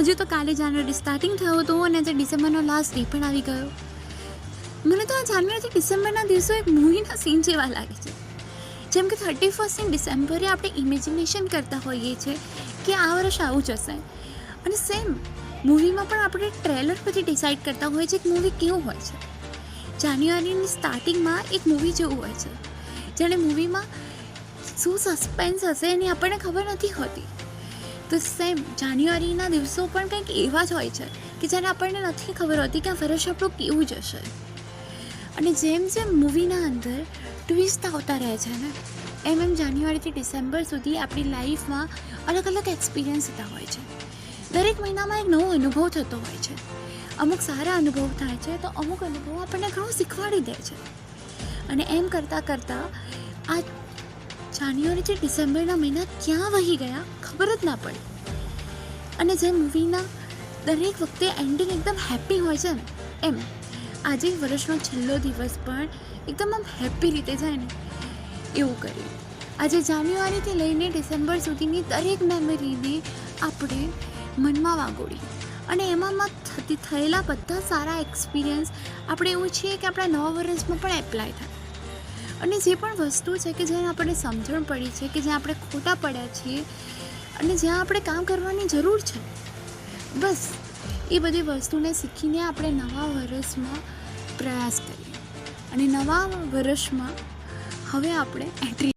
હજુ તો કાલે જાન્યુઆરી સ્ટાર્ટિંગ થયો હતો અને આજે ડિસેમ્બરનો લાસ્ટ ડે પણ આવી ગયો. મને તો આ જાન્યુઆરીથી ડિસેમ્બરના દિવસો એક મૂવીના સીન જેવા લાગે છે. જેમ કે 31 ડિસેમ્બરે આપણે ઇમેજિનેશન કરતા હોઈએ છીએ કે આ વર્ષ આવું જશે, અને સેમ મૂવીમાં પણ આપણે ટ્રેલર પછી ડિસાઇડ કરતા હોઈએ છીએ કે મૂવી કેવું હોય છે. જાન્યુઆરીની સ્ટાર્ટિંગમાં એક મૂવી જેવું હોય છે, જેણે મૂવીમાં શું સસ્પેન્સ હશે એની આપણને ખબર નથી હોતી. તો સેમ જાન્યુઆરીના દિવસો પણ કંઈક એવા જ હોય છે કે જેને આપણને નથી ખબર હોતી કે આ વર્ષ આપણું કેવું જશે. અને જેમ જેમ મૂવીના અંદર ટ્વિસ્ટ આવતા રહે છે ને, એમ જાન્યુઆરીથી ડિસેમ્બર સુધી આપણી લાઈફમાં અલગ અલગ એક્સપિરિયન્સ થતા હોય છે. દરેક મહિનામાં એક નવો અનુભવ થતો હોય છે. અમુક સારા અનુભવ થાય છે તો અમુક અનુભવ આપણને ઘણું શીખવાડી દે છે. અને એમ કરતાં કરતાં આ જાન્યુઆરીથી ડિસેમ્બરના મહિના ક્યાં વહી ગયા ખબર જ ના પડી. અને જે મૂવીના દરેક વખતે એન્ડિંગ એકદમ હેપી હોય છે ને, એમ આજે વર્ષનો છેલ્લો દિવસ પણ એકદમ આમ હેપી રીતે જાય ને એવું કર્યું. આજે જાન્યુઆરીથી લઈને ડિસેમ્બર સુધીની દરેક મેમરીને આપણે મનમાં વાગોડી અને એમાં થયેલા બધા સારા એક્સપિરિયન્સ આપણે એવું છીએ કે આપણા નવા વર્ષમાં પણ એપ્લાય થાય. અને જે પણ વસ્તુ છે કે જેને આપણને સમજણ પડી છે, કે જ્યાં આપણે ખોટા પડ્યા છીએ અને જ્યાં આપણે કામ કરવાની જરૂર છે, બસ એ બધી વસ્તુને શીખીને આપણે નવા વર્ષમાં પ્રયાસ કરીએ. અને નવા વર્ષમાં હવે આપણે એન્ટ્રી